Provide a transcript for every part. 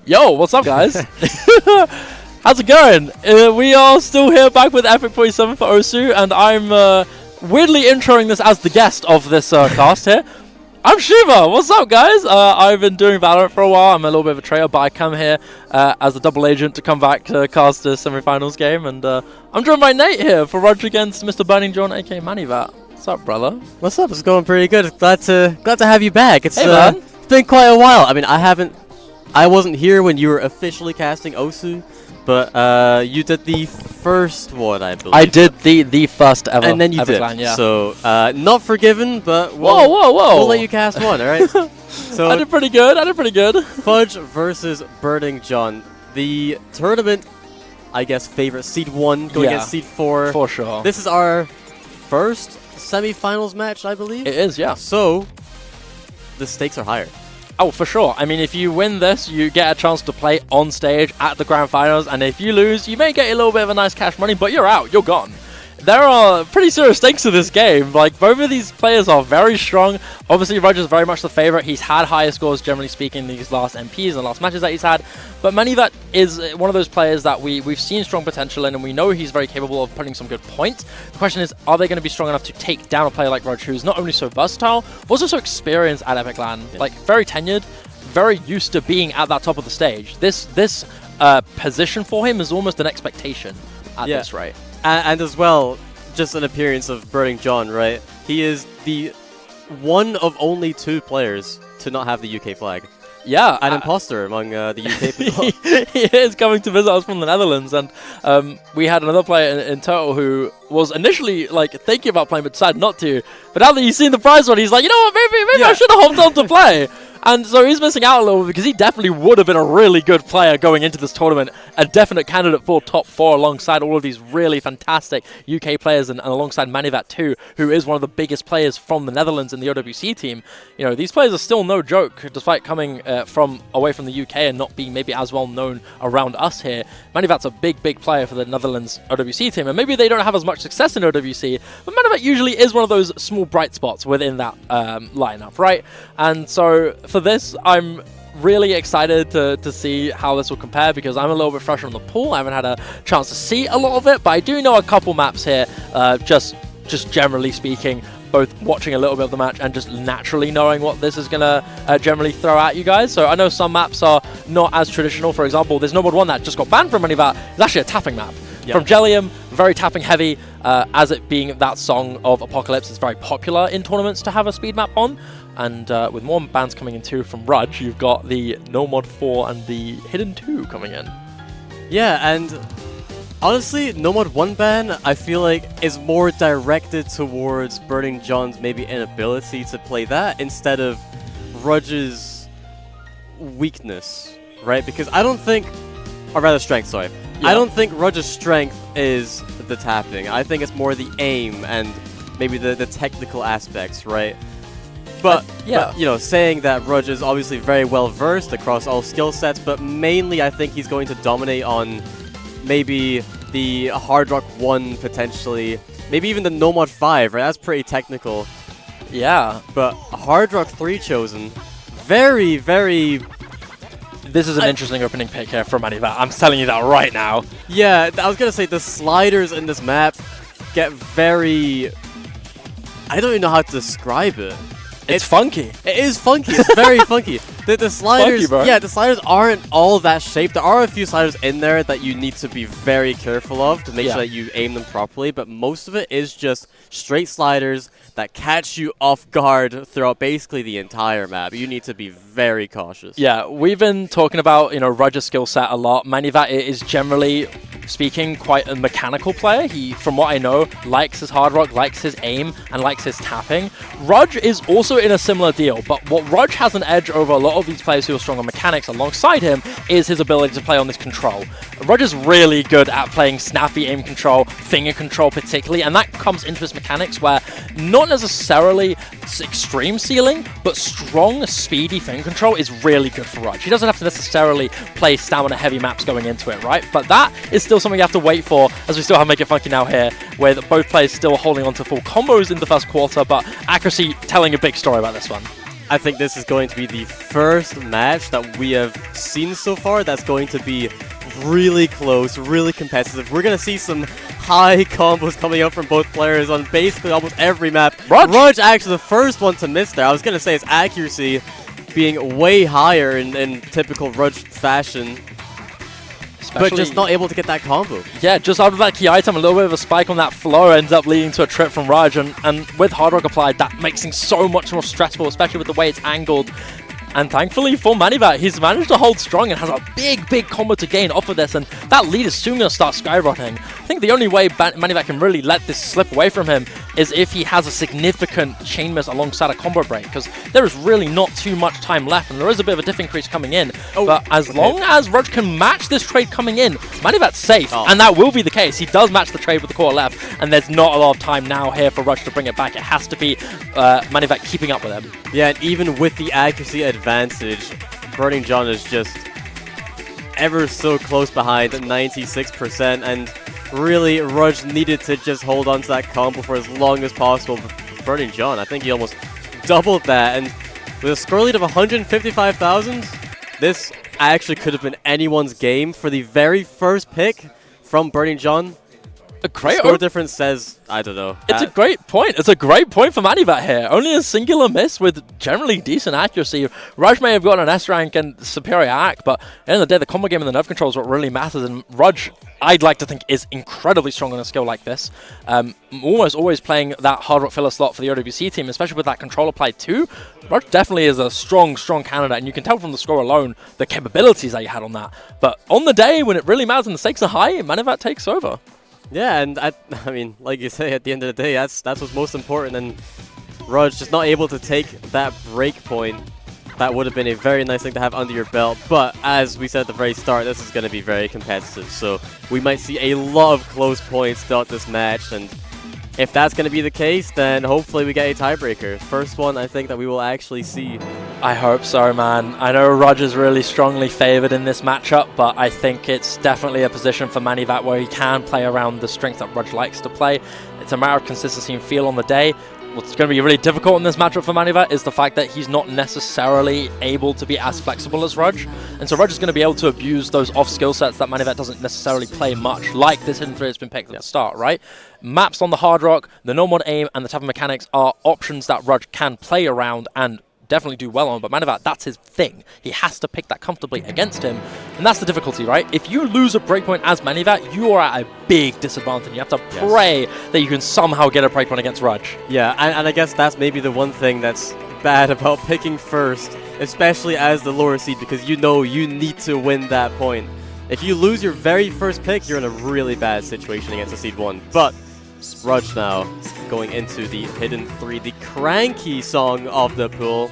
Yo, what's up, guys? How's it going? We are still here back with EPIC47 for Osu, and I'm weirdly introing this as the guest of this cast here. I'm Shiva. What's up, guys? I've been doing Valorant for a while. I'm a little bit of a traitor, but I come here as a double agent to come back to cast a semi-finals game, and I'm joined by Nate here for Rudge against Mr. Burning John, aka Manivat. What's up, brother? What's up? It's going pretty good. Glad to have you back. It's it's been quite a while. I mean, I wasn't here when you were officially casting Osu, but you did the first one, I believe. I did the first ever. And then you did. Clan, yeah. So not forgiven, but whoa. We'll let you cast one. All right. So I did pretty good. Fudge versus Burning John. The tournament, I guess, favorite seed 1 going against seed 4. For sure. This is our first semi-finals match, I believe. It is, yeah. So the stakes are higher. Oh, for sure. I mean, if you win this, you get a chance to play on stage at the grand finals, and if you lose, you may get a little bit of a nice cash money, but you're out. You're gone. There are pretty serious stakes to this game. Like, both of these players are very strong. Obviously, Roger's very much the favorite. He's had higher scores, generally speaking, in these last MPs and last matches that he's had. But Manivat is one of those players that we've seen strong potential in, and we know he's very capable of putting some good points. The question is, are they going to be strong enough to take down a player like Roger, who's not only so versatile, but also so experienced at Epic LAN? Yeah. Like, very tenured, very used to being at that top of the stage. This position for him is almost an expectation at this rate. And as well, just an appearance of Burning John, right? He is the one of only 2 players to not have the UK flag. Yeah. An imposter among the UK people. He is coming to visit us from the Netherlands, and we had another player in total who was initially like thinking about playing but decided not to. But now that he's seen the prize one, he's like, you know what, maybe I should have hopped on to play. And so he's missing out a little bit because he definitely would have been a really good player going into this tournament, a definite candidate for top 4 alongside all of these really fantastic UK players and alongside Manivat too, who is one of the biggest players from the Netherlands in the OWC team. You know, these players are still no joke despite coming from away from the UK and not being maybe as well known around us here. Manivat's a big player for the Netherlands OWC team, and maybe they don't have as much success in OWC, but Manivat usually is one of those small bright spots within that lineup, right? And so for this, I'm really excited to see how this will compare because I'm a little bit fresher on the pool. I haven't had a chance to see a lot of it, but I do know a couple maps here, just generally speaking, both watching a little bit of the match and just naturally knowing what this is going to generally throw at you guys. So I know some maps are not as traditional. For example, there's Nomad 1 that just got banned from Manivat. It's actually a tapping map. Yep. From Jellium, very tapping heavy, as it being that song of Apocalypse, it's very popular in tournaments to have a speed map on. And with more bans coming in too from Rudge, you've got the No Mod 4 and the Hidden 2 coming in. Yeah, and honestly, No Mod 1 ban, I feel like, is more directed towards Burning John's maybe inability to play that instead of Rudge's weakness, right? Because I don't think, or rather strength, sorry. Yeah. I don't think Rudge's strength is the tapping. I think it's more the aim and maybe the technical aspects, right? But, you know, saying that Rudge is obviously very well versed across all skill sets, but mainly I think he's going to dominate on maybe the Hard Rock 1 potentially, maybe even the Nomad 5, right? That's pretty technical. Yeah. But Hard Rock 3 chosen, very, very... This is an interesting opening pick here from Manivat. I'm telling you that right now. Yeah, I was going to say the sliders in this map get very... I don't even know how to describe it. It's funky. It is funky. It's very funky. The sliders, funky, yeah, the sliders aren't all that shaped. There are a few sliders in there that you need to be very careful of to make sure that you aim them properly, but most of it is just straight sliders that catch you off guard throughout basically the entire map. You need to be very cautious. Yeah, we've been talking about, you know, Roger's skill set a lot. Manivat is generally speaking quite a mechanical player. He, from what I know, likes his hard rock, likes his aim, and likes his tapping. Rudge is also in a similar deal, but what Rudge has an edge over a lot of these players who are strong on mechanics alongside him is his ability to play on this control. Rudge is really good at playing snappy aim control, finger control particularly, and that comes into his mechanics where not necessarily extreme ceiling, but strong, speedy finger control is really good for Rudge. He doesn't have to necessarily play stamina heavy maps going into it, right? But that is still something you have to wait for, as we still have Make It Funky now here, with both players still holding on to full combos in the first quarter, but accuracy telling a big story about this one. I think this is going to be the first match that we have seen so far that's going to be really close, really competitive. We're going to see some high combos coming out from both players on basically almost every map. Rudge actually the first one to miss there. I was going to say his accuracy being way higher in typical Rudge fashion. But just not able to get that combo. Yeah, just out of that key item, a little bit of a spike on that floor ends up leading to a trip from Raj. And with Hard Rock applied, that makes things so much more stressful, especially with the way it's angled. And thankfully for Manivat, he's managed to hold strong and has a big combo to gain off of this. And that lead is soon going to start skyrocketing. I think the only way Manivat can really let this slip away from him is if he has a significant chain miss alongside a combo break. Because there is really not too much time left. And there is a bit of a diff increase coming in. But as long as Rudge can match this trade coming in, Manivat's safe. And that will be the case. He does match the trade with the core left. And there's not a lot of time now here for Rudge to bring it back. It has to be Manivat keeping up with him. Yeah, and even with the accuracy advantage, Burning John is just ever so close behind at 96%, and really Rudge needed to just hold on to that combo for as long as possible. Burning John, I think he almost doubled that, and with a score lead of 155,000, this actually could have been anyone's game for the very first pick from Burning John. A great score difference says, I don't know. It's a great point. It's a great point for Manivat here. Only a singular miss with generally decent accuracy. Rudge may have gotten an S rank and superior act, but at the end of the day, the combo game and the nerve control is what really matters. And Rudge, I'd like to think, is incredibly strong on a skill like this. Almost always playing that Hard Rock filler slot for the OWC team, especially with that control applied too. Rudge definitely is a strong candidate, and you can tell from the score alone the capabilities that you had on that. But on the day when it really matters and the stakes are high, Manivat takes over. Yeah, and I mean, like you say, at the end of the day, that's what's most important. And Rudge just not able to take that break point. That would have been a very nice thing to have under your belt. But as we said at the very start, this is going to be very competitive. So we might see a lot of close points throughout this match. And if that's going to be the case, then hopefully we get a tiebreaker. First one, I think, that we will actually see. I hope so, man. I know Rudge is really strongly favored in this matchup, but I think it's definitely a position for Manivat where he can play around the strength that Rudge likes to play. It's a matter of consistency and feel on the day. What's going to be really difficult in this matchup for Manivat is the fact that he's not necessarily able to be as flexible as Rudge. And so Rudge is going to be able to abuse those off skill sets that Manivat doesn't necessarily play much, like this hidden three that's been picked at the start, right? Maps on the Hard Rock, the normal aim, and the type of mechanics are options that Rudge can play around and definitely do well on, but Manivat, that's his thing. He has to pick that comfortably against him, and that's the difficulty, right? If you lose a breakpoint as Manivat, you are at a big disadvantage. You have to pray that you can somehow get a breakpoint against Rudge. Yeah, and I guess that's maybe the one thing that's bad about picking first, especially as the lower seed, because you know you need to win that point. If you lose your very first pick, you're in a really bad situation against the seed 1. But Rudge now going into the hidden 3, the cranky song of the pool.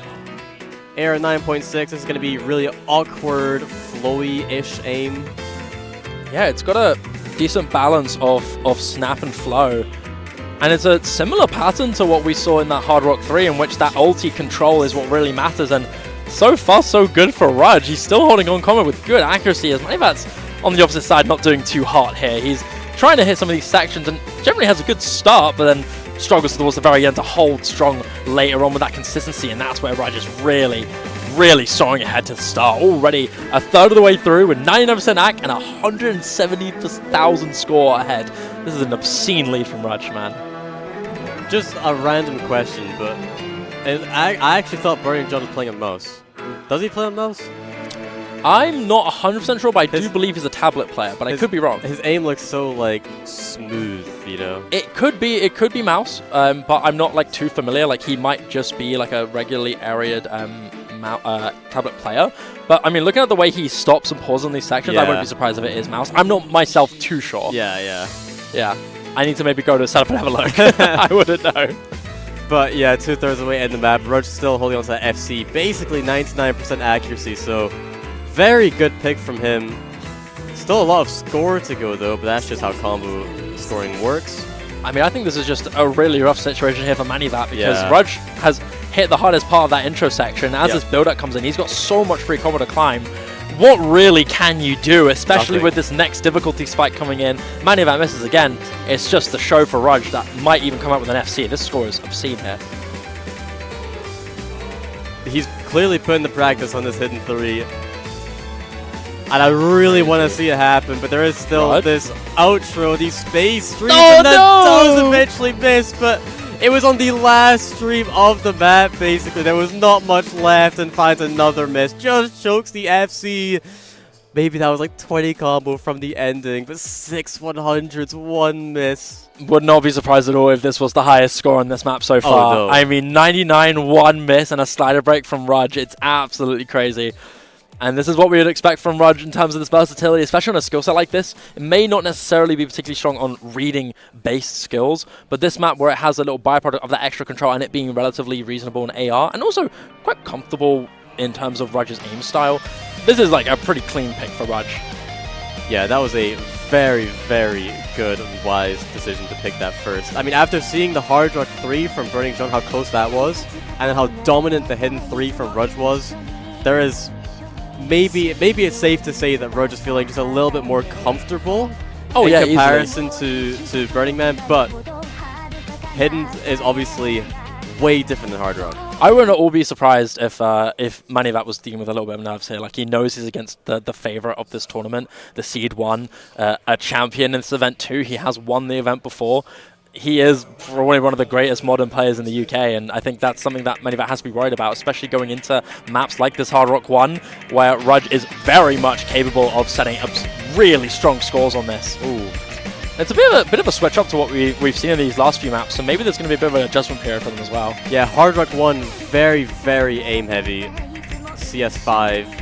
Air at 9.6, this is going to be really awkward, flowy-ish aim. Yeah, it's got a decent balance of snap and flow. And it's a similar pattern to what we saw in that Hard Rock 3, in which that ulti control is what really matters. And so far, so good for Rudge. He's still holding on combo with good accuracy, as Manivat's on the opposite side not doing too hot here. He's trying to hit some of these sections and generally has a good start, but then struggles towards the very end to hold strong later on with that consistency, and that's where Rudge is really soaring ahead to the start. Already a third of the way through with 99% ac and 170,000 score ahead. This is an obscene lead from Rudge, man. Just a random question, but I actually thought Burning John was playing on mouse. Does he play on mouse? I'm not 100% sure, but I do believe he's a tablet player, but I could be wrong. His aim looks so, like, smooth, you know? It could be mouse, but I'm not, like, too familiar. Like, he might just be, like, a regularly areaed tablet player. But, I mean, looking at the way he stops and pauses on these sections, I wouldn't be surprised if it is mouse. I'm not myself too sure. Yeah. I need to maybe go to setup and have a look. I wouldn't know. But, yeah, 2/3 of the way in the map. Rudge still holding on to that FC. Basically 99% accuracy, so very good pick from him. Still a lot of score to go, though, but that's just how combo scoring works. I mean, I think this is just a really rough situation here for Manivat, because Rudge has hit the hardest part of that intro section. As this build-up comes in, he's got so much free combo to climb. What really can you do, especially with this next difficulty spike coming in? Manivat misses again. It's just the show for Rudge that might even come out with an FC. This score is obscene here. clearly putting the practice on this hidden 3. And I really want to see it happen, but there is still this outro, these space streams, and that does eventually miss, but it was on the last stream of the map, basically. There was not much left, and finds another miss. Just chokes the FC. Maybe that was like 20 combo from the ending, but 6 100s, 1 miss. Would not be surprised at all if this was the highest score on this map so far. No. I mean, 99, 1 miss, and a slider break from Rudge. It's absolutely crazy. And this is what we would expect from Rudge in terms of this versatility, especially on a skill set like this. It may not necessarily be particularly strong on reading-based skills, but this map where it has a little byproduct of that extra control and it being relatively reasonable in AR, and also quite comfortable in terms of Rudge's aim style, this is like a pretty clean pick for Rudge. Yeah, that was a very, very good and wise decision to pick that first. I mean, after seeing the Hard Rock 3 from Burning John, how close that was, and then how dominant the hidden 3 from Rudge was, there is... Maybe it's safe to say that Rudge is feeling just a little bit more comfortable in comparison to Burning Man, but Hidden is obviously way different than Hard Rock. I wouldn't all be surprised if Manivat was dealing with a little bit of nerves here. Like, he knows he's against the favorite of this tournament, the Seed 1, a champion in this event too. He has won the event before. He is probably one of the greatest modern players in the UK, and I think that's something that Manivat has to be worried about, especially going into maps like this Hard Rock 1, where Rudge is very much capable of setting up really strong scores on this. Ooh. It's a bit of a switch up to what we've seen in these last few maps, so maybe there's going to be a bit of an adjustment period for them as well. Yeah, Hard Rock 1, very, very aim-heavy. CS5.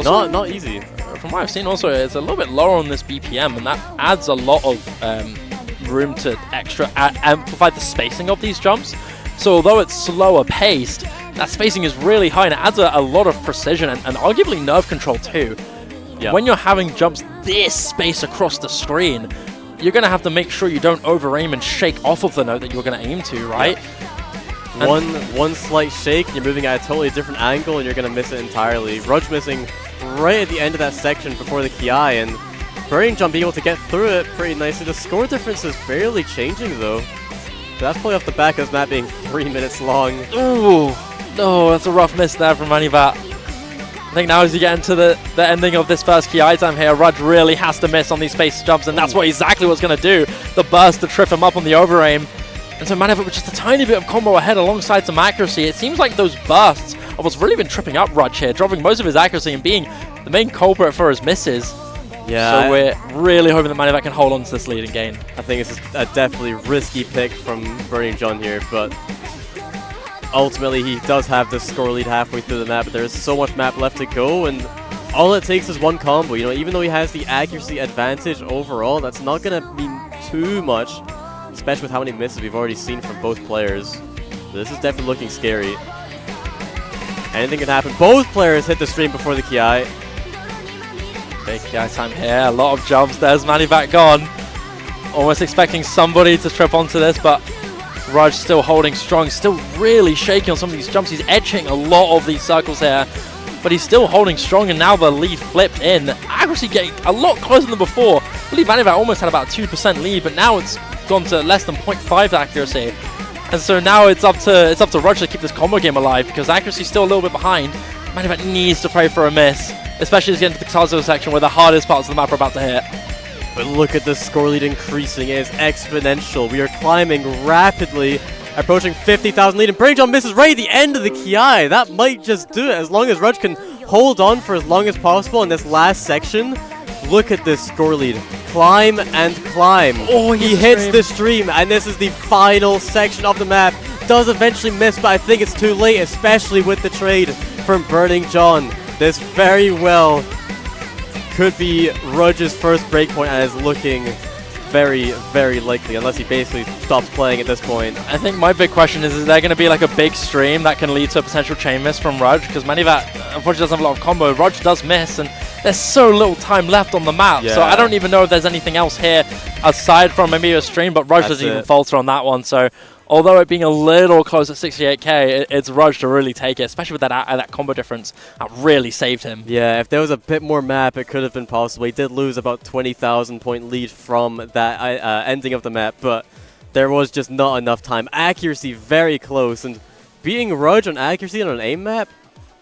Not easy. From what I've seen also, it's a little bit lower on this BPM, and that adds a lot of room to amplify the spacing of these jumps. So although it's slower paced, that spacing is really high, and it adds a lot of precision and arguably nerve control too. Yeah. When you're having jumps this space across the screen, you're going to have to make sure you don't over-aim and shake off of the note that you're going to aim to, right? Yeah. One slight shake, you're moving at a totally different angle, and you're going to miss it entirely. Rudge missing right at the end of that section before the Ki, and Burning Jump being able to get through it pretty nicely. The score difference is barely changing, though. That's probably off the back of this map being 3 minutes long. Ooh, no, that's a rough miss there from Manivat. I think now as you get into the ending of this first Ki time here, Rudge really has to miss on these space jumps, and that's exactly what's going to do. The burst to trip him up on the over-aim. And so Manivat with just a tiny bit of combo ahead alongside some accuracy. It seems like those bursts of what's really been tripping up Rudge here, dropping most of his accuracy and being the main culprit for his misses. Yeah. So we're really hoping that Manivat can hold on to this lead and gain. I think it's a definitely risky pick from Burning John here, but ultimately he does have the score lead halfway through the map, but there is so much map left to go, and all it takes is one combo. You know, even though he has the accuracy advantage overall, that's not going to mean too much, especially with how many misses we've already seen from both players. This is definitely looking scary. Anything can happen. Both players hit the stream before the Ki. Big Ki time here. A lot of jumps. There's Manivat gone. Almost expecting somebody to trip onto this, but Rudge still holding strong. Still really shaking on some of these jumps. He's edging a lot of these circles here, but he's still holding strong, and now the lead flipped in. Accuracy getting a lot closer than before. I believe Manivat almost had about 2% lead, but now it's gone to less than 0.5 accuracy. And so now it's up to Rudge to keep this combo game alive, because accuracy is still a little bit behind. Manivat needs to pray for a miss, especially as you get into the Kazo section where the hardest parts of the map are about to hit. But look at the score lead increasing. It is exponential. We are climbing rapidly, approaching 50,000 lead, and Burning John misses right at the end of the Ki. That might just do it, as long as Rudge can hold on for as long as possible in this last section. Look at this score lead. Climb and climb. Oh, he hits the stream, and this is the final section of the map. Does eventually miss, but I think it's too late, especially with the trade from Burning John. This very well could be Rudge's first breakpoint, and is looking very, very likely, unless he basically stops playing at this point. I think my big question is there going to be like a big stream that can lead to a potential chain miss from Rudge? Because Manivat unfortunately doesn't have a lot of combo. Rudge does miss, and there's so little time left on the map. Yeah. So I don't even know if there's anything else here aside from maybe a stream, but Rudge doesn't even falter on that one. So although it being a little close at 68k, it's Rudge to really take it, especially with that combo difference. That really saved him. Yeah, if there was a bit more map, it could have been possible. He did lose about 20,000 point lead from that ending of the map, but there was just not enough time. Accuracy very close, and beating Rudge on accuracy and on aim map,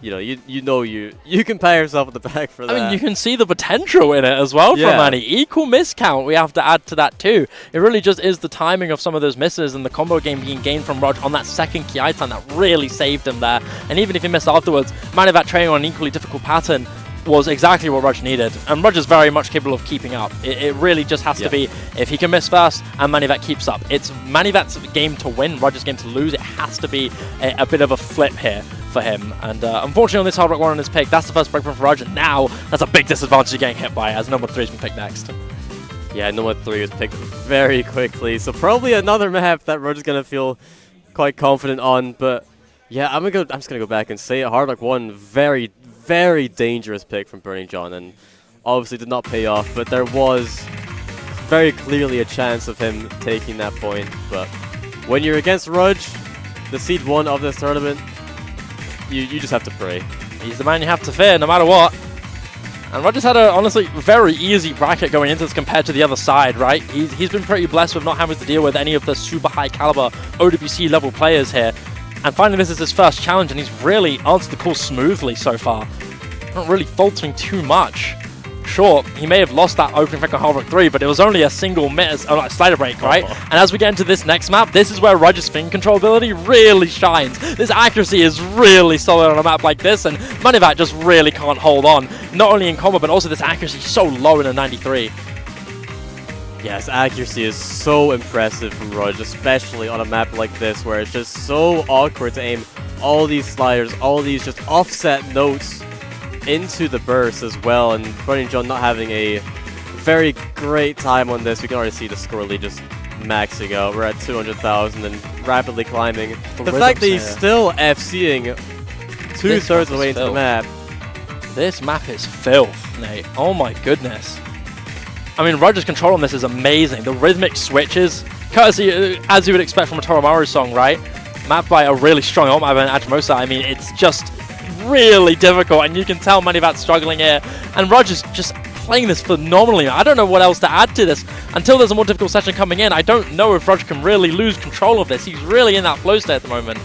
you know, you can pat yourself on the back for that. I mean, you can see the potential in it as well from Manny. Equal miss count, we have to add to that too. It really just is the timing of some of those misses and the combo game being gained from Rudge on that second Ki time that really saved him there. And even if he missed afterwards, Manivat training on an equally difficult pattern was exactly what Rudge needed. And Rudge is very much capable of keeping up. It really just has to be, if he can miss first and Manivat keeps up. It's Manivat's game to win, Rudge's game to lose. It has to be a bit of a flip here for him. And unfortunately on this Hard Rock 1 on his pick, that's the first breakpoint for Rudge. And now that's a big disadvantage of getting hit by as number 3 has been picked next. Yeah, number 3 was picked very quickly. So probably another map that Rudge is going to feel quite confident on. But yeah, I'm just going to go back and say it. Hard Rock 1, very, very dangerous pick from Burning John, and obviously did not pay off, but there was very clearly a chance of him taking that point. But when you're against Rudge, the seed 1 of this tournament, you just have to pray. He's the man you have to fear no matter what. And Rudge has had a, honestly, very easy bracket going into this compared to the other side, right? He's been pretty blessed with not having to deal with any of the super high caliber OWC level players here. And finally, this is his first challenge, and he's really answered the call smoothly so far. Not really faltering too much. Sure, he may have lost that opening pick on Hard Rock 3, but it was only a single slider break, right? And as we get into this next map, this is where Rudge's finger control ability really shines. This accuracy is really solid on a map like this, and Manivat just really can't hold on. Not only in combo, but also this accuracy so low in a 93. Yes, accuracy is so impressive from Rudge, especially on a map like this where it's just so awkward to aim all these sliders, all these just offset notes into the burst as well. And Burning John not having a very great time on this. We can already see the score lead just maxing out. We're at 200,000 and rapidly climbing. The fact that he's still FCing 2/3 of the way into the map. This map is filth, Nate. Oh my goodness. I mean, Rudge's control on this is amazing. The rhythmic switches, courtesy, as you would expect from a Toromaru song, right? Mapped by a really strong ult map and Ajimosa. I mean, it's just really difficult, and you can tell Manivat's struggling here. And Rudge is just playing this phenomenally. I don't know what else to add to this. Until there's a more difficult session coming in, I don't know if Rudge can really lose control of this. He's really in that flow state at the moment.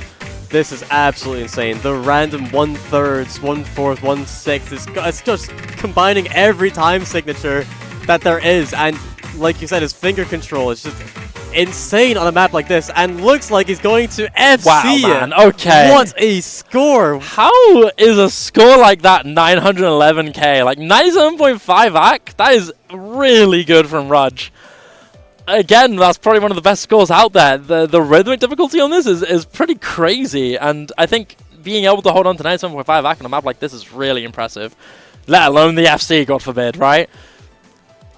This is absolutely insane. The random 1/3, 1/4, 1/6, it's just combining every time signature that there is, and like you said, his finger control is just insane on a map like this, and looks like he's going to FC. Wow, man. Okay. What a score! How is a score like that 911k? Like 97.5 AC? That is really good from Rudge. Again, that's probably one of the best scores out there. The rhythmic difficulty on this is pretty crazy, and I think being able to hold on to 97.5 AC on a map like this is really impressive. Let alone the FC, God forbid, right?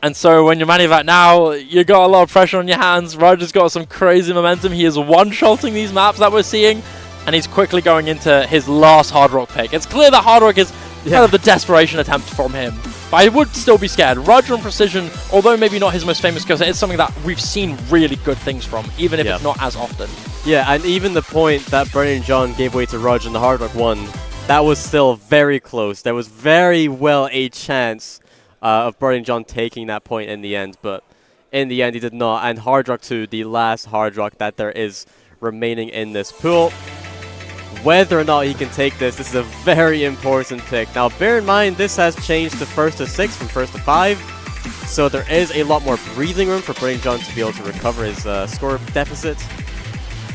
And so when you're Manivat now, you got a lot of pressure on your hands. Rudge has got some crazy momentum. He is one-shotting these maps that we're seeing, and he's quickly going into his last Hard Rock pick. It's clear that Hard Rock is kind of the desperation attempt from him. But I would still be scared. Rudge on Precision, although maybe not his most famous skill set, it's something that we've seen really good things from, even if it's not as often. Yeah, and even the point that Burning John gave way to Rudge in the Hard Rock 1, that was still very close. There was very well a chance of Burning John taking that point in the end, but in the end he did not. And Hard Rock 2, the last Hard Rock that there is remaining in this pool. Whether or not he can take this is a very important pick. Now bear in mind, this has changed to 1st to 6 from 1st to 5, so there is a lot more breathing room for Burning John to be able to recover his score deficit.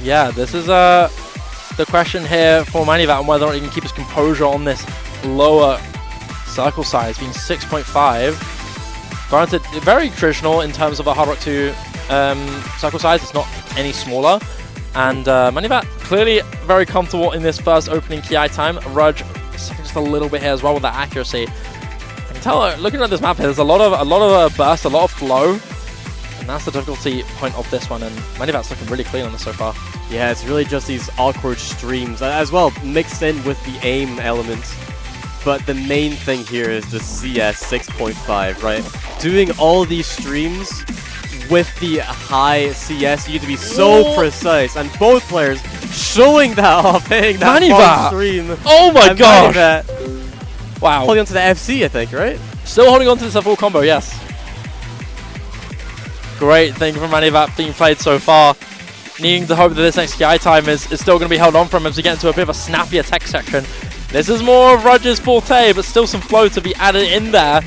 Yeah, this is the question here for Manivat on whether or not he can keep his composure on this lower circle size, being 6.5. Granted, very traditional in terms of a Hard Rock 2 circle size. It's not any smaller. And Manivat clearly very comfortable in this first opening Ki time. Rudge suffering just a little bit here as well with that accuracy. I can tell, looking at this map here, there's a lot of burst, a lot of flow. And that's the difficulty point of this one. And Manivat's looking really clean on this so far. Yeah, it's really just these awkward streams as well, mixed in with the aim elements. But the main thing here is the CS 6.5, right? Doing all these streams with the high CS, you need to be so precise. And both players showing that off, hitting that one stream. Oh my gosh! Wow. Holding on to the FC, I think, right? Still holding on to this full combo, yes. Great thing from Manivat being played so far. needing to hope that this next KI time is still going to be held on from him as we get into a bit of a snappier tech section. This is more of Rudge's forte, but still some flow to be added in there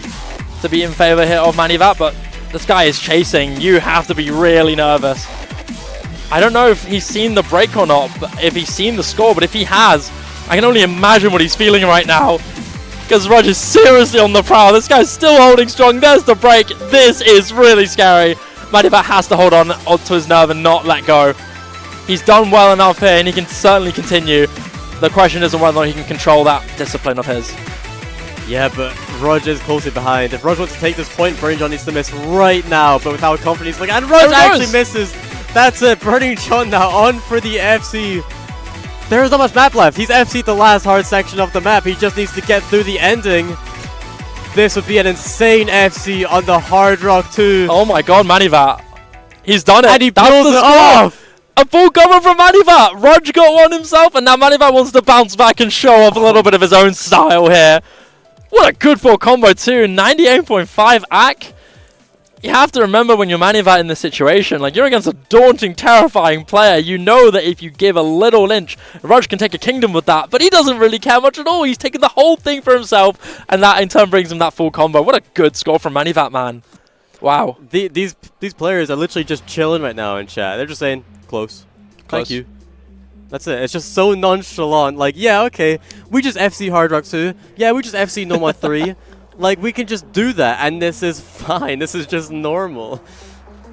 to be in favor here of Manivat, but this guy is chasing. You have to be really nervous. I don't know if he's seen the break or not, but if he's seen the score, but if he has, I can only imagine what he's feeling right now. Because Rudge is seriously on the prowl. This guy's still holding strong. There's the break. This is really scary. Manivat has to hold on to his nerve and not let go. He's done well enough here, and he can certainly continue. The question isn't whether or not he can control that discipline of his. Yeah, but Rudge is closely behind. If Rudge wants to take this point, Burning John needs to miss right now. But with how confident he's looking, and Rudge actually misses. That's it. Burning John now on for the FC. There's not much map left. He's FC'd the last hard section of the map. He just needs to get through the ending. This would be an insane FC on the Hard Rock 2. Oh my god, Manivat. He's done it. And he pulls it off. A full cover from Manivat. Rudge got one himself, and now Manivat wants to bounce back and show off a little bit of his own style here. What a good full combo too. 98.5 AC. You have to remember when you're Manivat in this situation, like, you're against a daunting, terrifying player. You know that if you give a little inch, Rudge can take a kingdom with that, but he doesn't really care much at all. He's taking the whole thing for himself, and that in turn brings him that full combo. What a good score from Manivat, man. Wow. These players are literally just chilling right now in chat. They're just saying, close. Thank you. That's it. It's just so nonchalant. Like, yeah, okay. We just FC Hard Rock 2. Yeah, we just FC No More 3. Like, we can just do that, and this is fine. This is just normal.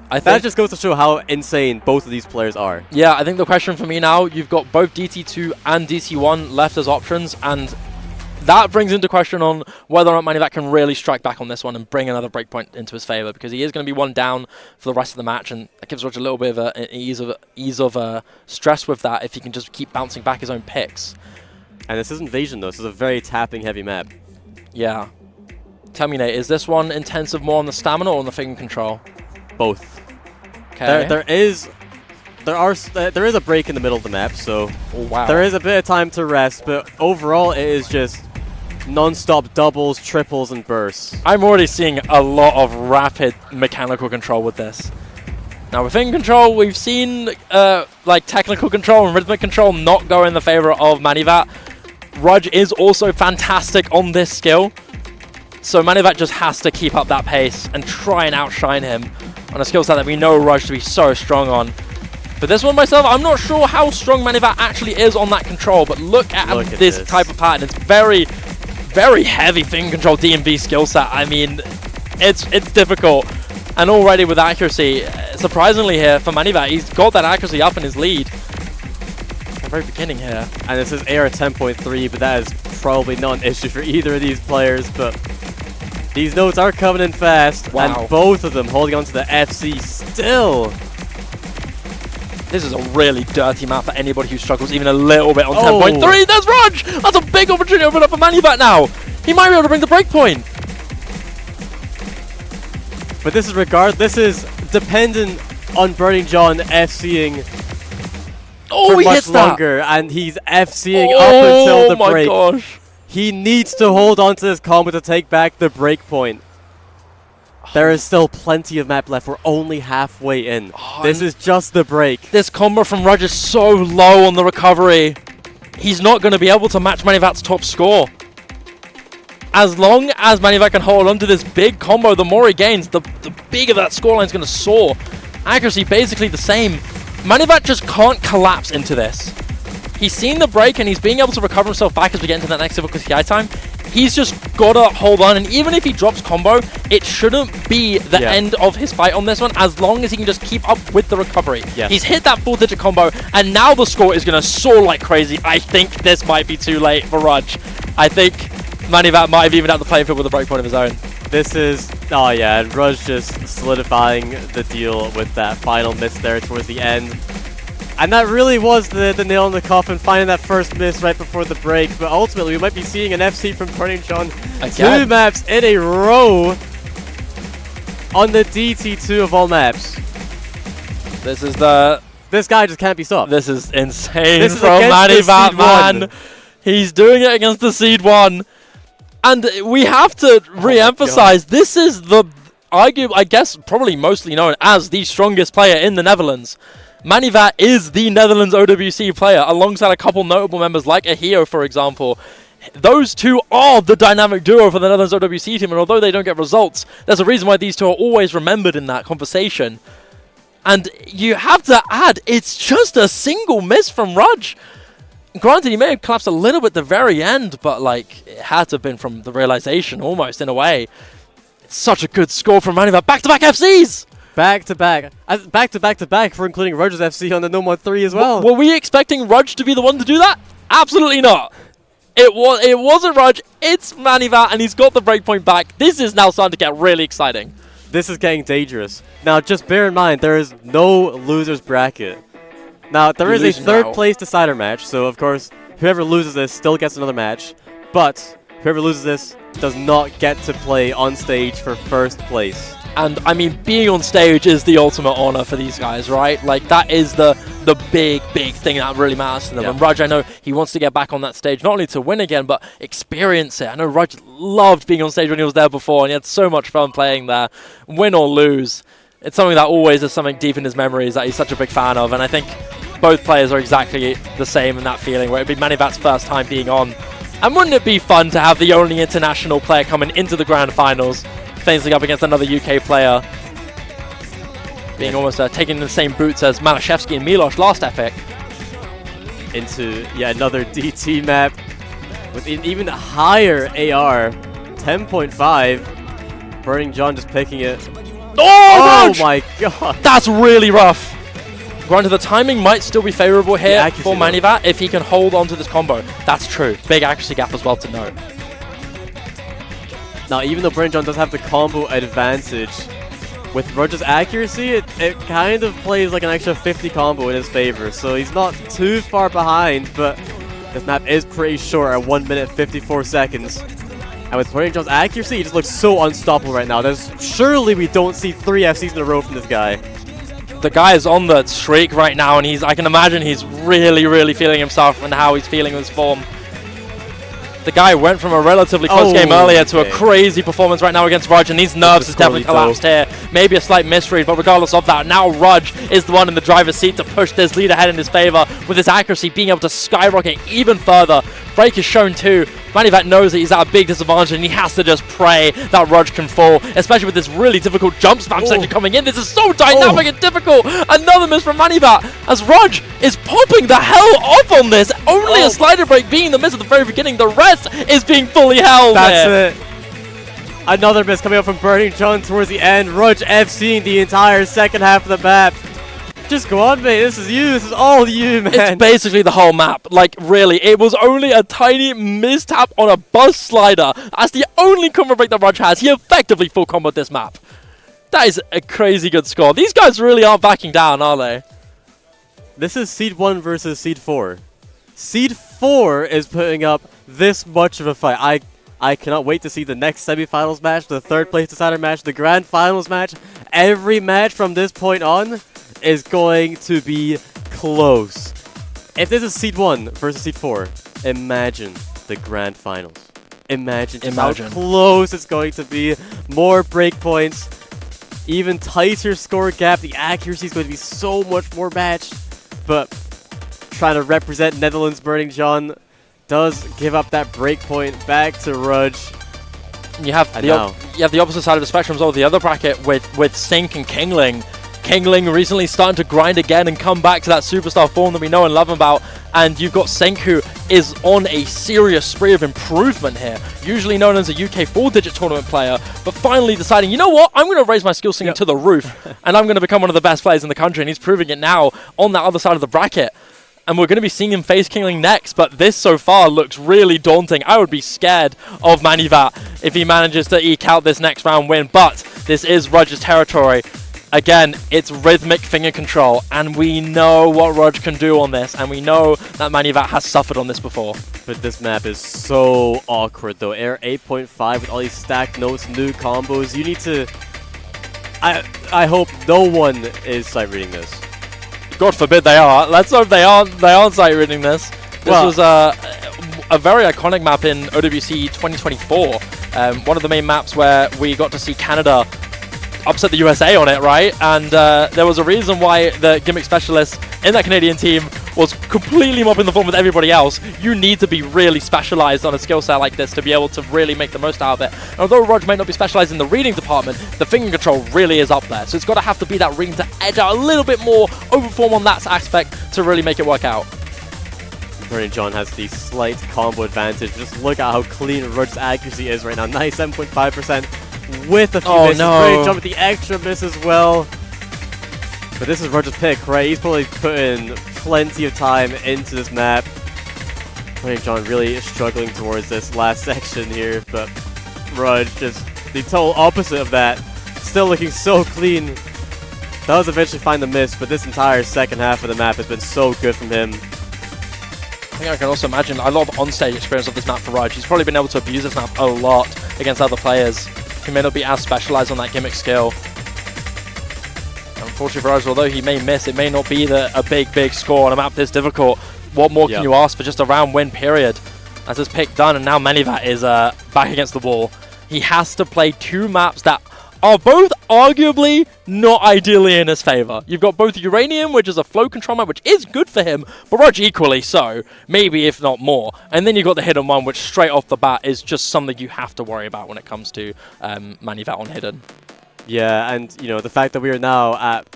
That just goes to show how insane both of these players are. Yeah, I think the question for me now, you've got both DT2 and DT1 left as options, and that brings into question on whether or not Manivat can really strike back on this one and bring another breakpoint into his favor, because he is going to be one down for the rest of the match, and that gives Rudge a little bit of an ease of stress with that if he can just keep bouncing back his own picks. And this is Invasion, though. This is a very tapping-heavy map. Yeah. Tell me, Nate, is this one intensive more on the stamina or on the finger control? Both. Okay. There is a break in the middle of the map, so wow. There is a bit of time to rest, but overall it is just non-stop doubles, triples, and bursts. I'm already seeing a lot of rapid mechanical control with this. Now with finger control, we've seen like technical control and rhythmic control not go in the favor of Manivat. Rudge is also fantastic on this skill. So Manivat just has to keep up that pace and try and outshine him on a skill set that we know Rudge to be so strong on. But this one myself, I'm not sure how strong Manivat actually is on that control, but look at this type of pattern. It's very, very heavy finger control D&B skill set. I mean, it's difficult. And already with accuracy, surprisingly here for Manivat, he's got that accuracy up in his lead. At the very beginning here. And this is AR 10.3, but that is probably not an issue for either of these players, but these notes are coming in fast, and both of them holding on to the FC still. This is a really dirty map for anybody who struggles even a little bit on 10.3. There's Rudge! That's a big opportunity open up for Manivat now. He might be able to bring the breakpoint. But this is dependent on Burning John FCing for much longer, and he's FCing up until the break. Oh my gosh. He needs to hold on to this combo to take back the breakpoint. There is still plenty of map left. We're only halfway in. This is just the break. This combo from Rudge is so low on the recovery. He's not going to be able to match Manivat's top score. As long as Manivat can hold on to this big combo, the more he gains, the bigger that scoreline is going to soar. Accuracy basically the same. Manivat just can't collapse into this. He's seen the break and he's being able to recover himself back as we get into that next difficult KI time. He's just got to hold on, and even if he drops combo, it shouldn't be the end of his fight on this one, as long as he can just keep up with the recovery. He's hit that full-digit combo, and now the score is going to soar like crazy. I think this might be too late for Rudge. I think Manivat might have even out the playing field with a breakpoint of his own. This is, and Rudge just solidifying the deal with that final miss there towards the end. And that really was the nail in the coffin, finding that first miss right before the break. But ultimately, we might be seeing an FC from Burning John. Again. 2 maps in a row on the DT2 of all maps. This guy just can't be stopped. This is insane from Manivat, man. He's doing it against the Seed 1. And we have to re-emphasize, this is I guess, probably mostly known as the strongest player in the Netherlands. Manivat is the Netherlands OWC player, alongside a couple notable members like Ahio, for example. Those two are the dynamic duo for the Netherlands OWC team, and although they don't get results, there's a reason why these two are always remembered in that conversation. And you have to add, it's just a single miss from Rudge. Granted, he may have collapsed a little bit at the very end, but like, it had to have been from the realization, almost, in a way. It's such a good score from Manivat. Back-to-back FCs! Back-to-back. Back-to-back-to-back for including Rudge's FC on the No More 3 as well. Were we expecting Rudge to be the one to do that? Absolutely not. It wasn't Rudge, it's Manivat, and he's got the breakpoint back. This is now starting to get really exciting. This is getting dangerous. Now, just bear in mind, there is no loser's bracket. Now, there is a third place decider match, so of course, whoever loses this still gets another match, but whoever loses this does not get to play on stage for first place. And, I mean, being on stage is the ultimate honor for these guys, right? Like, that is the big thing that really matters to them. Yeah. And Rudge, I know he wants to get back on that stage, not only to win again, but experience it. I know Rudge loved being on stage when he was there before, and he had so much fun playing there. Win or lose, it's something that always is something deep in his memories that he's such a big fan of. And I think both players are exactly the same in that feeling, where it'd be Manivat's first time being on. And wouldn't it be fun to have the only international player coming into the grand finals, facing up against another UK player, being almost taking the same boots as Malashevsky and Milosh last Epic. Into yet another DT map with an even higher AR, 10.5. Burning John just picking it. Oh my god! That's really rough. Granted, the timing might still be favorable here for Manivat if he can hold on to this combo. That's true. Big accuracy gap as well to note. Now, even though Burning John does have the combo advantage, with Rudge's accuracy, it kind of plays like an extra 50 combo in his favor. So he's not too far behind, but this map is pretty short at 1 minute 54 seconds. And with Burning John's accuracy, he just looks so unstoppable right now. Surely we don't see 3 FCs in a row from this guy. The guy is on the streak right now, and I can imagine he's really feeling himself and how he's feeling his form. The guy went from a relatively close game earlier to a crazy performance right now against Rudge, and these nerves has definitely collapsed here. Maybe a slight misread, but regardless of that, now Rudge is the one in the driver's seat to push this lead ahead in his favor, with his accuracy being able to skyrocket even further. Break is shown too. Manivat knows that he's at a big disadvantage, and he has to just pray that Rudge can fall, especially with this really difficult jump spam section coming in. This is so dynamic and difficult. Another miss from Manivat as Rudge is popping the hell off on this. Only a slider break being the miss at the very beginning. The rest is being fully held. That's it. Another miss coming up from Burning John towards the end. Rudge FCing the entire second half of the map. Just go on, mate. This is you. This is all you, man. It's basically the whole map. Like, really, it was only a tiny mistap on a buzz slider. That's the only combo break that Rudge has. He effectively full comboed this map. That is a crazy good score. These guys really aren't backing down, are they? This is Seed 1 versus Seed 4. Seed 4 is putting up this much of a fight. I cannot wait to see the next semifinals match, the third place decider match, the grand finals match. Every match from this point on is going to be close. If this is Seed 1 versus Seed 4, imagine the grand finals. Imagine how close it's going to be. More breakpoints, even tighter score gap. The accuracy is going to be so much more matched. But trying to represent Netherlands, Burning John does give up that breakpoint back to Rudge. You have the opposite side of the spectrum as well, the other bracket with Sink and Kingling. Kingling recently starting to grind again and come back to that superstar form that we know and love about. And you've got Sink, who is on a serious spree of improvement here. Usually known as a UK 4-digit tournament player, but finally deciding, you know what, I'm going to raise my skill ceiling to the roof, and I'm going to become one of the best players in the country. And he's proving it now on that other side of the bracket. And we're going to be seeing him face Kingling next, but this so far looks really daunting. I would be scared of Manivat if he manages to eke out this next round win, but this is Rudge's territory. Again, it's rhythmic finger control, and we know what Rudge can do on this, and we know that Manivat has suffered on this before. But this map is so awkward, though. Air 8.5 with all these stacked notes, new combos. You need to... I hope no one is sight reading this. God forbid they are. Let's hope they aren't sight reading this. This was a very iconic map in OWC 2024. One of the main maps where we got to see Canada upset the USA on it, right? And there was a reason why the gimmick specialist in that Canadian team was completely mopping the floor with everybody else. You need to be really specialized on a skill set like this to be able to really make the most out of it. And although Rog may not be specialized in the reading department, the finger control really is up there. So it's got to have to be that reading to edge out a little bit more, overperform on that aspect to really make it work out. Burning John has the slight combo advantage. Just look at how clean Rudge's accuracy is right now. 97.5% with a few misses. Burning John with the extra miss as well. But this is Rudge's pick, right? He's probably putting plenty of time into this map. Burning John really struggling towards this last section here, but Rudge just the total opposite of that. Still looking so clean. Does eventually find the miss, but this entire second half of the map has been so good from him. I think I can also imagine a lot of on-stage experience of this map for Rudge. He's probably been able to abuse this map a lot against other players who may not be as specialized on that gimmick skill. Unfortunately for Rudge, although he may miss, it may not be a big score on a map this difficult. What more can you ask for just a round win period? As this pick done, and now Manivat is back against the wall. He has to play two maps that are both arguably not ideally in his favor. You've got both Uranium, which is a flow control map, which is good for him, but Rudge equally so, maybe if not more. And then you've got the Hidden one, which straight off the bat is just something you have to worry about when it comes to Manivat on Hidden. Yeah, and you know, the fact that we are now at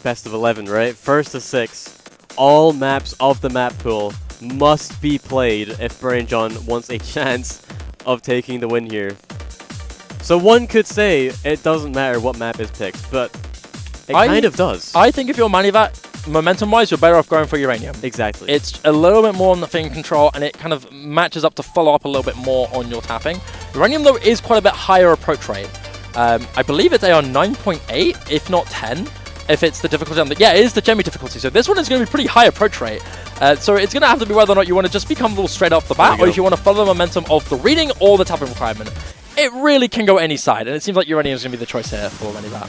best of 11, right? First to 6, all maps of the map pool must be played if Burning John wants a chance of taking the win here. So one could say it doesn't matter what map is picked, but it kind of does. I think if you're Manivat, momentum-wise, you're better off going for Uranium. Exactly. It's a little bit more on the finger control, and it kind of matches up to follow up a little bit more on your tapping. Uranium, though, is quite a bit higher approach rate. I believe it's AR 9.8, if not 10, if it's the difficulty on the... Yeah, it is the Gemmy difficulty, so this one is going to be pretty high approach rate. So it's going to have to be whether or not you want to just be comfortable straight off the bat, or if you want to follow the momentum of the reading or the tapping requirement. It really can go any side, and it seems like Uranium is going to be the choice here for Manivat.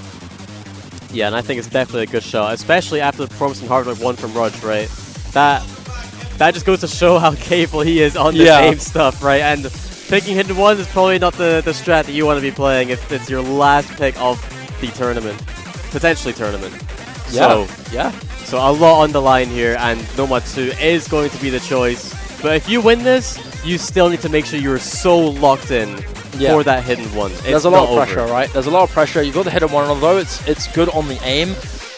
Yeah, and I think it's definitely a good shot, especially after the performance in Hard Mode 1 from Rudge, right? That just goes to show how capable he is on this aim stuff, right? And picking Hidden 1 is probably not the strat that you want to be playing if it's your last pick of the tournament. Potentially tournament. So a lot on the line here, and Nomad 2 is going to be the choice. But if you win this, you still need to make sure you're so locked in for that Hidden 1. There's a lot of pressure, right? There's a lot of pressure. You've got the Hidden 1, and although it's good on the aim,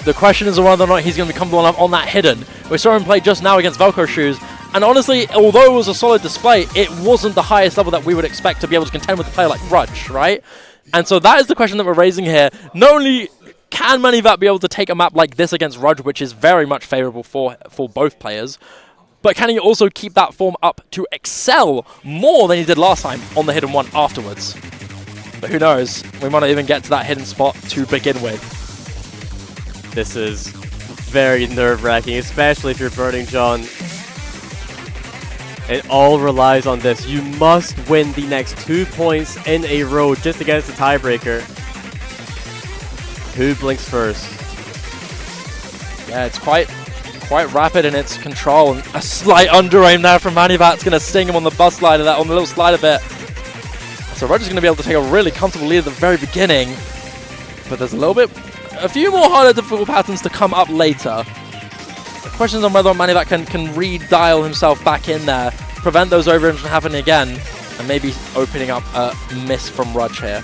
the question is whether or not he's going to be comfortable enough on that Hidden. We saw him play just now against Velcro Shoes, and honestly, although it was a solid display, it wasn't the highest level that we would expect to be able to contend with a player like Rudge, right? And so that is the question that we're raising here. Not only can Manivat be able to take a map like this against Rudge, which is very much favorable for both players, but can he also keep that form up to excel more than he did last time on the Hidden 1 afterwards? But who knows? We might not even get to that hidden spot to begin with. This is very nerve-wracking, especially if you're Burning John. It all relies on this. You must win the next 2 points in a row just to get us the tiebreaker. Who blinks first? Yeah, it's quite rapid in its control. And a slight under-aim there from Manivat's going to sting him on the bus slider, on the little slider bit. So Rudge is going to be able to take a really comfortable lead at the very beginning. But there's a few more harder difficult patterns to come up later. The question is on whether Manivat can re-dial himself back in there, prevent those overaims from happening again, and maybe opening up a miss from Rudge here.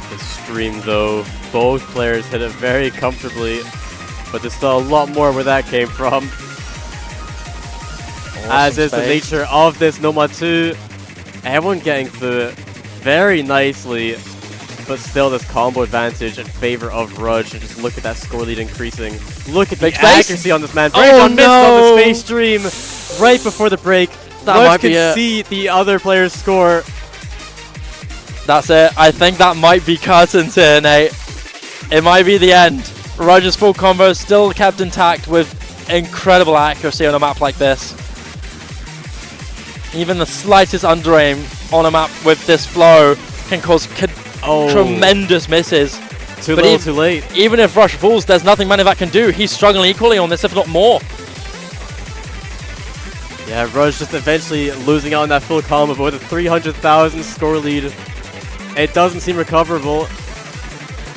The stream though, both players hit it very comfortably, but there's still a lot more where that came from. Awesome As is the nature of this Nomad 2. Everyone getting through it very nicely, but still this combo advantage in favor of Rudge. And just look at that score lead increasing. Look at the accuracy on this man. Burning John missed on the space stream right before the break. Rudge can see the other player's score. That's it. I think that might be curtains here, Nate. It might be the end. Rudge's full combo still kept intact with incredible accuracy on a map like this. Even the slightest under-aim on a map with this flow can cause tremendous misses. Too little, too late. Even if Rush falls, there's nothing Manivat can do. He's struggling equally on this, if not more. Yeah, Rudge just eventually losing out on that full combo, but with a 300,000 score lead. It doesn't seem recoverable.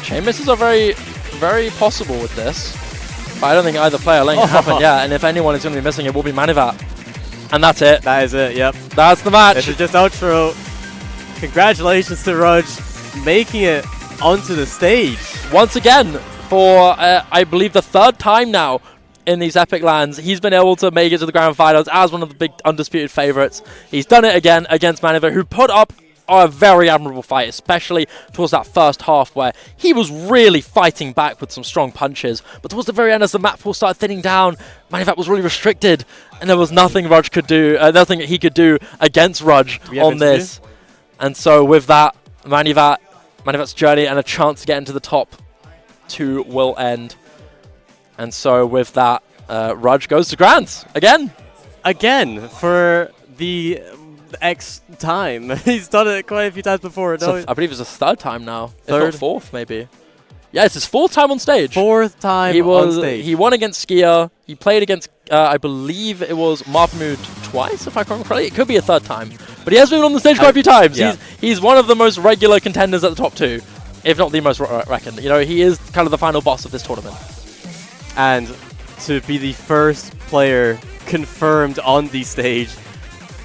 Chain misses are very, very possible with this. But I don't think either player letting it happen, yeah. And if anyone is going to be missing, it will be Manivat. And that's it. That is it, yep. That's the match. This is just outro. Congratulations to Rudge making it onto the stage. Once again, for I believe the 3rd time now in these Epic lands, he's been able to make it to the grand finals as one of the big undisputed favorites. He's done it again against Manivat, who put up a very admirable fight, especially towards that first half where he was really fighting back with some strong punches. But towards the very end, as the map pool started thinning down, Manivat was really restricted, and there was nothing Rudge could do, nothing he could do against Rudge on this. And so with that, Manivat's journey and a chance to get into the top 2 will end. And so with that, Rudge goes to Grands again. Again, for the X time. He's done it quite a few times before. So I believe it's his 3rd time now. Third? If not 4th, maybe. Yeah, it's his 4th time on stage. 4th time on stage. He won against Skier. He played against, I believe it was Marpmood twice, if I remember correctly. It could be a 3rd time. But he has been on the stage quite a few times. Yeah. He's one of the most regular contenders at the top 2, if not the most reckoned. You know, he is kind of the final boss of this tournament. And to be the first player confirmed on the stage,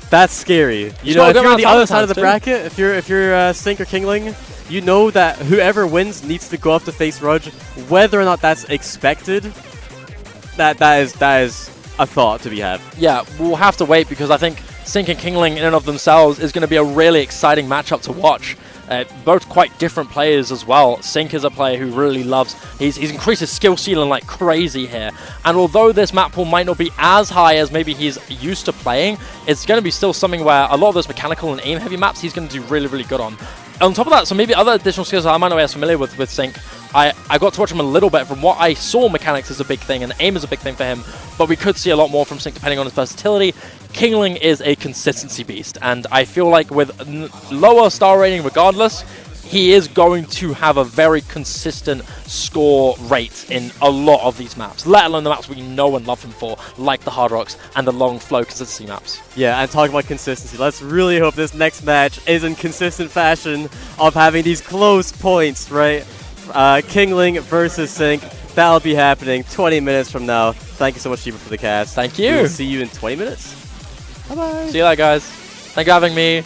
that's scary. You know, if you're on the other side of the bracket, if you're Sink or Kingling, you know that whoever wins needs to go up to face Rudge. Whether or not that's expected, that is a thought to be had. Yeah, we'll have to wait, because I think Sink and Kingling in and of themselves is going to be a really exciting matchup to watch. Both quite different players as well. Sink is a player who really loves, he's increased his skill ceiling like crazy here. And although this map pool might not be as high as maybe he's used to playing, it's going to be still something where a lot of those mechanical and aim heavy maps he's going to do really, really good on. On top of that, so maybe other additional skills I might not be as familiar with Sink. I got to watch him a little bit. From what I saw, mechanics is a big thing and aim is a big thing for him, but we could see a lot more from Sink depending on his versatility. Kingling is a consistency beast, and I feel like with lower star rating regardless, he is going to have a very consistent score rate in a lot of these maps, let alone the maps we know and love him for, like the Hard Rocks and the long flow consistency maps. Yeah, and talking about consistency, let's really hope this next match is in consistent fashion of having these close points, right? Kingling versus Sink. That'll be happening 20 minutes from now. Thank you so much, Shiva, for the cast. Thank you. We'll see you in 20 minutes. Bye-bye. See you later, guys. Thank you for having me.